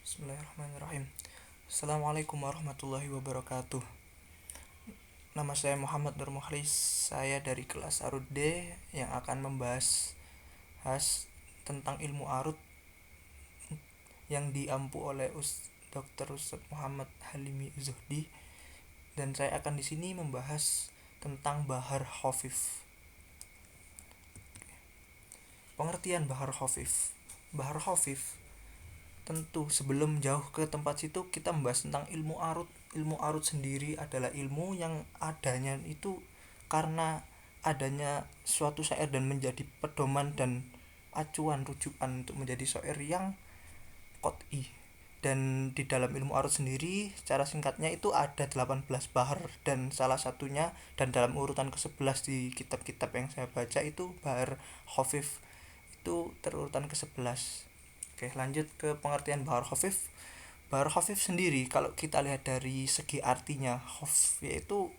Bismillahirrahmanirrahim. Assalamualaikum warahmatullahi wabarakatuh. Nama saya Muhammad Nur Mukhlis. Saya dari kelas Arut D yang akan membahas tentang ilmu arut yang diampu oleh Dr. Ustadz Muhammad Halimi Zuhdi, dan saya akan di sini membahas tentang bahar khafif. Pengertian bahar khafif. Bahar khafif, tentu sebelum jauh ke tempat situ kita membahas tentang ilmu arut. Ilmu arut sendiri adalah ilmu yang adanya itu karena adanya suatu syair dan menjadi pedoman dan acuan rujukan untuk menjadi syair yang qot'i. Dan di dalam ilmu arut sendiri secara singkatnya itu ada 18 bahar, dan salah satunya dan dalam urutan ke-11 di kitab-kitab yang saya baca itu bahar khafif itu terurutan ke-11. Oke, lanjut ke pengertian bahar khafif. Bahar khafif sendiri kalau kita lihat dari segi artinya, khaf yaitu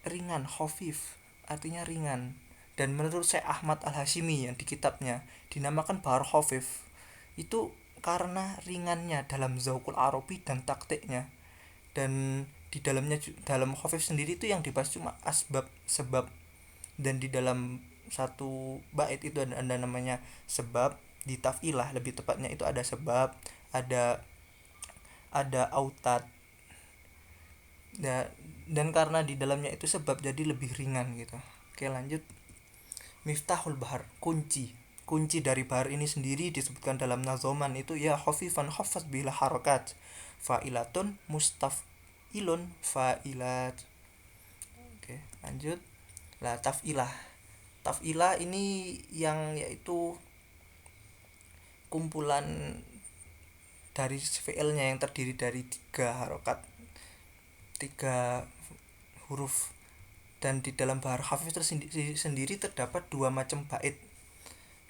ringan, khafif artinya ringan. Dan menurut Syekh Ahmad Al-Hashimi yang di kitabnya dinamakan bahar khafif itu karena ringannya dalam zaukul arabi dan taktiknya. Dan di dalamnya, dalam khafif sendiri itu yang dibahas cuma asbab, sebab. Dan di dalam satu bait itu ada namanya sebab, di tafilah lebih tepatnya itu ada sebab, ada autat. Dan karena di dalamnya itu sebab jadi lebih ringan gitu. Oke, lanjut. Miftahul bahar, kunci dari bahar ini sendiri disebutkan dalam nazoman itu ya khafifan khaffat bila harakat fa'ilatun mustaf'ilun fa'ilat. Oke, lanjut. Lah, taf'ilah ini yang yaitu kumpulan dari fi'ilnya yang terdiri dari 3 huruf. Dan di dalam bahar khafif sendiri terdapat 2 macam bait.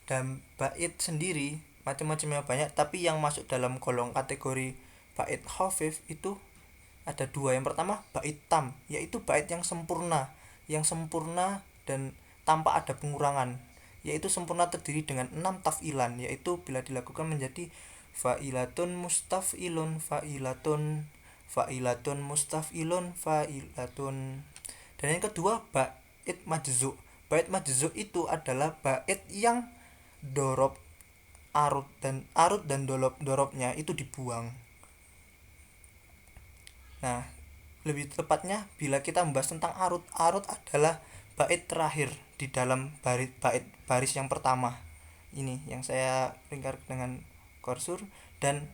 Dan bait sendiri macam-macamnya banyak, tapi yang masuk dalam golong kategori bait khafif itu ada 2. Yang pertama bait tam, yaitu bait yang sempurna dan tanpa ada pengurangan, yaitu sempurna terdiri dengan 6 taf'ilan, yaitu bila dilakukan menjadi fa'ilatun mustaf'ilun fa'ilatun mustaf'ilun fa'ilatun. Dan yang kedua bait majzu. Bait majzu itu adalah bait yang dorob arut dan dorobnya itu dibuang. Nah, lebih tepatnya bila kita membahas tentang arut adalah bait terakhir di dalam baris yang pertama. Ini yang saya lingkar dengan kursor, dan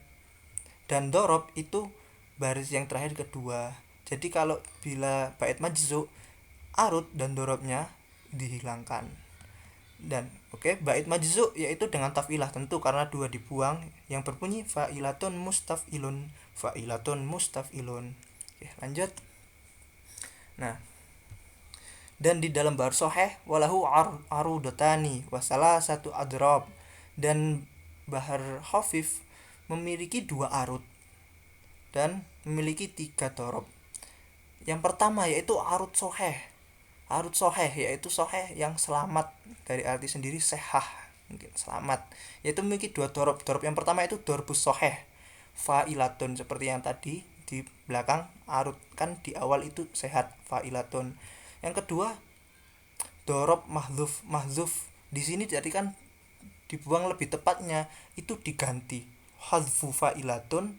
dorob itu baris yang terakhir kedua. Jadi kalau bila bait majzu, arut dan dorobnya dihilangkan. Dan bait majzu yaitu dengan tafilah, tentu karena 2 dibuang, yang berbunyi fa'ilatun mustaf'ilun. Oke, lanjut. Nah, dan di dalam bahar sahih walahu arudatani wasalah satu adrob. Dan bahar khafif memiliki 2 arut dan memiliki 3 dorob. Yang pertama yaitu arut sahih yaitu sahih yang selamat, dari arti sendiri sehah, mungkin selamat, yaitu memiliki 2 dorob. Dorob yang pertama itu dorbus sahih fa'ilatun, seperti yang tadi di belakang arut kan di awal itu sehat fa'ilatun. Yang kedua dorob mahzuf. Di sini jadi kan dibuang, lebih tepatnya itu diganti hadfu fa'ilatun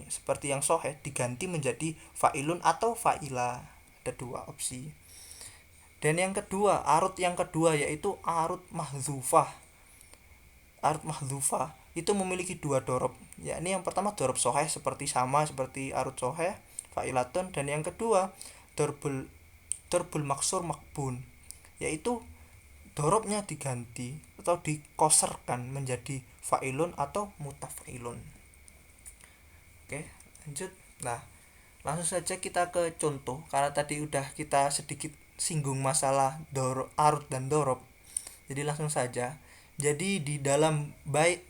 seperti yang sahih diganti menjadi fa'ilun atau fa'ila. Ada 2 opsi. Dan yang kedua, arut yang kedua yaitu arut mahzufah itu memiliki 2 dorob, yakni yang pertama dorob sahih seperti arut sahih fa'ilatun, dan yang kedua dorbul maksur makbun, yaitu dorobnya diganti atau dikoserkan menjadi fa'ilun atau mutaf'ilun. Oke, lanjut. Nah, langsung saja kita ke contoh, karena tadi udah kita sedikit singgung masalah arut dan dorob, jadi langsung saja. Jadi di dalam bait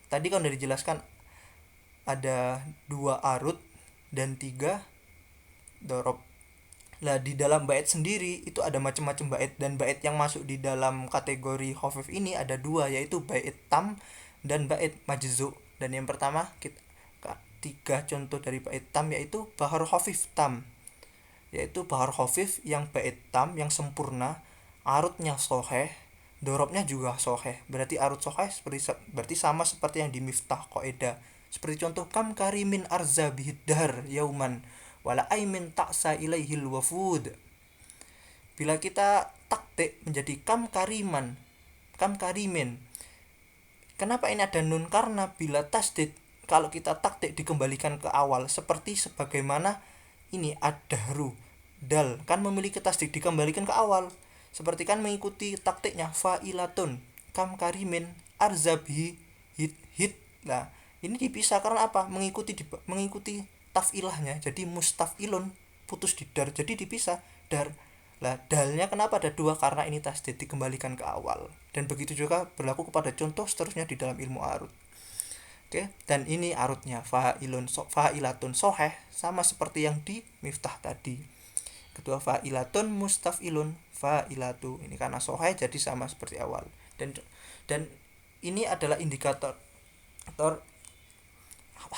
tadi kan udah dijelaskan ada 2 arut dan 3 dorob. Lah, di dalam bait sendiri itu ada macam-macam bait, dan bait yang masuk di dalam kategori khafif ini ada 2, yaitu bait tam dan bait majzu. Dan yang pertama kita tiga contoh dari bait tam yaitu bahar khafif tam, yaitu bahar khafif yang bait tam yang sempurna, arutnya soheh, dorobnya juga soheh. Berarti arut soheh berarti sama seperti yang di miftah qaedah. Seperti contoh kam karimin arza bihidhar yauman wala aimin ta'sa ilaihil wafud. Bila kita taktik menjadi kam kariman, kam karimin. Kenapa ini ada nun? Karena bila tasdid kalau kita taktik dikembalikan ke awal seperti sebagaimana ini ad-dahru dal kan memiliki tasdid dikembalikan ke awal. Seperti kan mengikuti taktiknya fa'ilatun kam karimin arzabi hit. Nah, ini dipisah karena apa? Mengikuti tafilahnya. Jadi mustafilun putus di dar. Jadi dipisah dar. Lah dalnya kenapa ada dua? Karena ini tasdid dikembalikan ke awal. Dan begitu juga berlaku kepada contoh seterusnya di dalam ilmu arut. Oke, dan ini arutnya fa'ilatun soheh sama seperti yang di miftah tadi. Kedua fa'ilatun mustafilun fa'ilatu. Ini karena soheh jadi sama seperti awal. Dan ini adalah indikator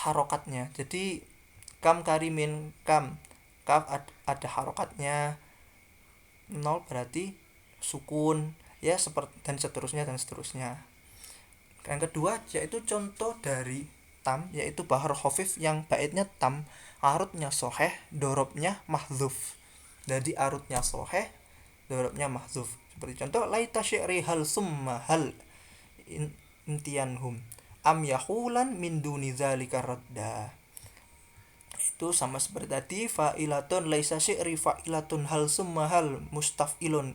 harokatnya. Jadi kam karimin kam kaf ada harokatnya, nol berarti sukun ya, seperti dan seterusnya. Yang kedua yaitu contoh dari tam yaitu bahar khafif yang baitnya tam, arutnya soheh, dorobnya mahdzuf. Jadi arutnya soheh, dorobnya mahdzuf. Seperti contoh laita syi'ri hal summa hal intianhum am yahulan min duni dzalika radda. Itu sama seperti tadi fa'ilatun laisa syi'ri fa'ilatun hal summa hal mustafilun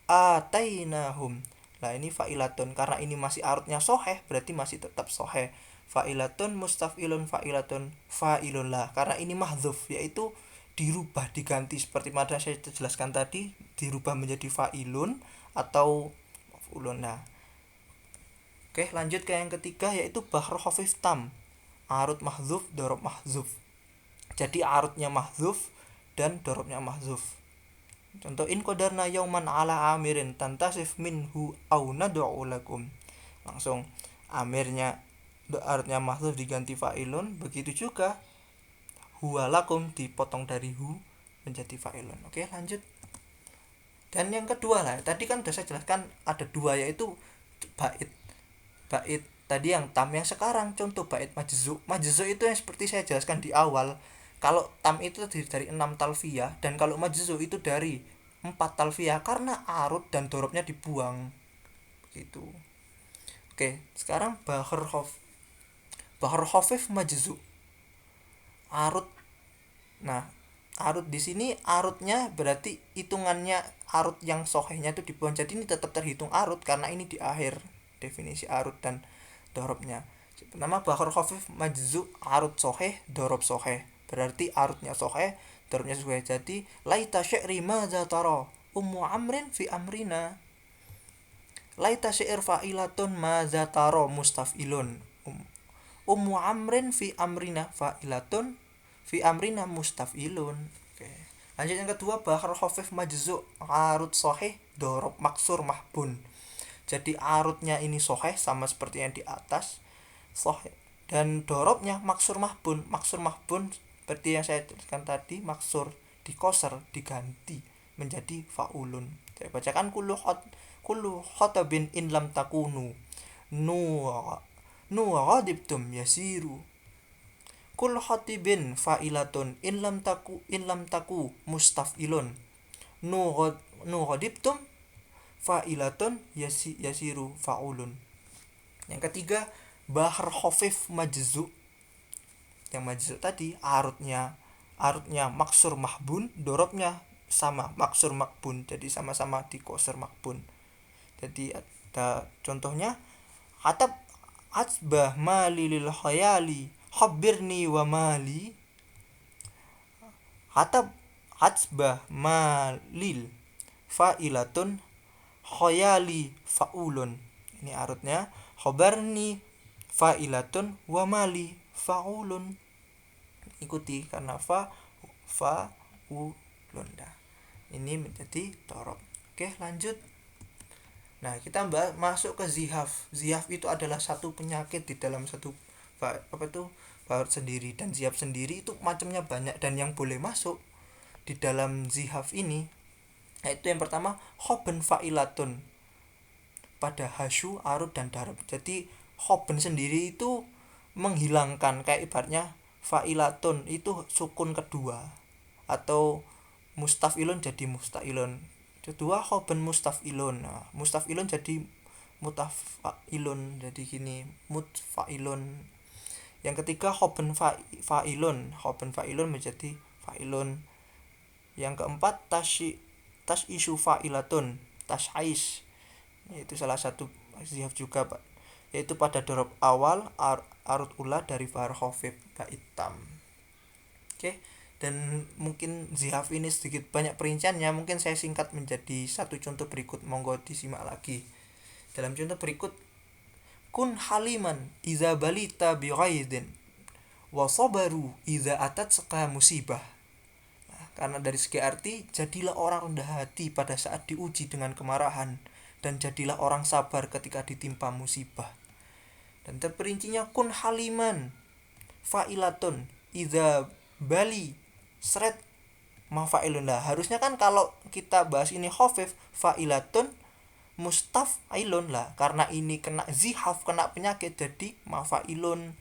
atainahum. Nah ini fa'ilatun karena ini masih arutnya soheh berarti masih tetap soheh. Fa'ilatun mustafilun fa'ilatun fa'ilun lah karena ini mahdzuf yaitu dirubah diganti seperti mana saya jelaskan tadi, dirubah menjadi fa'ilun atau maf'ulun. Nah, oke, lanjut ke yang ketiga yaitu bahr khafif tam, arut mahdzuf dorob mahdzuf. Jadi arutnya mahdzuf dan dorobnya mahdzuf. Contoh in qadarna yauman ala amirin tantasif minhu au nad'u lakum. Langsung amirnya arutnya mahdzuf diganti fa'ilun, begitu juga huwa lakum dipotong dari hu menjadi fa'ilun. Oke, lanjut. Dan yang kedua lah, tadi kan sudah saya jelaskan ada dua yaitu bait tadi yang tam, yang sekarang contoh bait majzu. Majzu itu yang seperti saya jelaskan di awal. Kalau tam itu terdiri dari 6 talfiyah dan kalau majzu itu dari 4 talfiyah karena arut dan dorobnya dibuang. Begitu. Oke, sekarang bahar khafif majzu. Arut. Nah, arut di sini arutnya berarti hitungannya arut yang sohehnya itu dibuang. Jadi ini tetap terhitung arut karena ini di akhir definisi arut dan dorobnya. Pertama bahar khafif majzu arut soheh dorob soheh. Berarti arutnya soheh, dorobnya soheh. Jadi laita syi'ri madza tara ummu amrin fi amrina. Laita syi'r fa'ilatun madza tara mustafilun. Ummu amrin fi amrina fa'ilatun fi amrina mustafilun. Oke. Lanjut yang kedua bahar khafif majzu arut soheh dorob maksur mahbun. Jadi arutnya ini soheh sama seperti yang di atas soheh dan dorobnya maksur mahbun. Maksur mahbun seperti yang saya jelaskan tadi, maksur dikoser diganti menjadi faulun. Saya bacakan kullu khatabin in lam takunu nu ghadibtum yasiru. Kul khatibin fa'ilatun in lam taku mustafilun nu ghadibtum fa'ilatun yasiru fa'ulun. Yang ketiga bahar khafif majzu. Yang majzu tadi arutnya maksur mahbun, dorobnya sama maksur makbun, jadi sama-sama dikoser makbun. Jadi ada contohnya hatab asbah mali lil khayali khabirni wa mali. Hatab asbah malil fa'ilatun khayali fa'ulun. Ini arutnya khabarni fa'ilatun wa mali fa'ulun. Ikuti karena fa'ulun. Ini menjadi dorob. Oke, lanjut. Nah, kita masuk ke zihaf. Zihaf itu adalah satu penyakit di dalam satu baut sendiri, dan zihaf sendiri itu macamnya banyak, dan yang boleh masuk di dalam zihaf ini yaitu yang pertama khoben fa'ilatun pada hasyu, arud dan darab. Jadi khoben sendiri itu menghilangkan, kayak ibaratnya fa'ilatun itu sukun kedua, atau mustafilun jadi mustailun. Kedua khoben mustafilun. Nah, mustafilun jadi mutafailun, jadi gini mutfailun. Yang ketiga khoben fa'ilun. Khoben fa'ilun menjadi fa'ilun. Yang keempat tasyisu fa'ilatun, tasyais, itu salah satu zihaf juga, Pak, yaitu pada dorob awal arut ula dari bahar khafif ba hitam. Oke, dan mungkin zihaf ini sedikit banyak perinciannya, mungkin saya singkat menjadi satu contoh berikut, monggo disimak lagi. Dalam contoh berikut, kun haliman iza balita bi ghaidin wa sabaru iza atat seka musibah. Karena dari segi arti, jadilah orang rendah hati pada saat diuji dengan kemarahan, dan jadilah orang sabar ketika ditimpa musibah. Dan terperincinya kun haliman fa'ilatun idza bali seret mafa'ilun. Lah, harusnya kan kalau kita bahas ini khafif fa'ilatun mustaf'ilun lah, karena ini kena zihaf, kena penyakit, jadi mafa'ilun.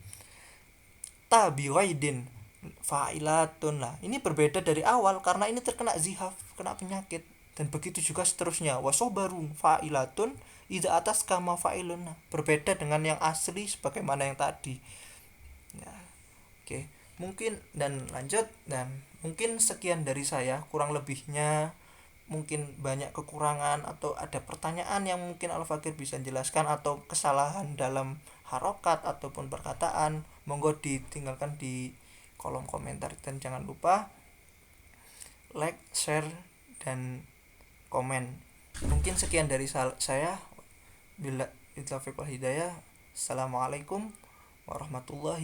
Tabiwaidin fa'ilatun lah, ini berbeda dari awal karena ini terkena zihaf, kena penyakit. Dan begitu juga seterusnya, wasobarun fa'ilatun idza atas kama fa'ilun. Nah, berbeda dengan yang asli sebagaimana yang tadi ya. Oke, mungkin dan lanjut, dan mungkin sekian dari saya, kurang lebihnya mungkin banyak kekurangan atau ada pertanyaan yang mungkin Al-Fakir bisa jelaskan, atau kesalahan dalam harokat ataupun perkataan, monggo ditinggalkan di kolom komentar. Dan jangan lupa like, share, dan komen. Mungkin sekian dari saya. Bila taufiq wal hidayah. Assalamualaikum warahmatullahi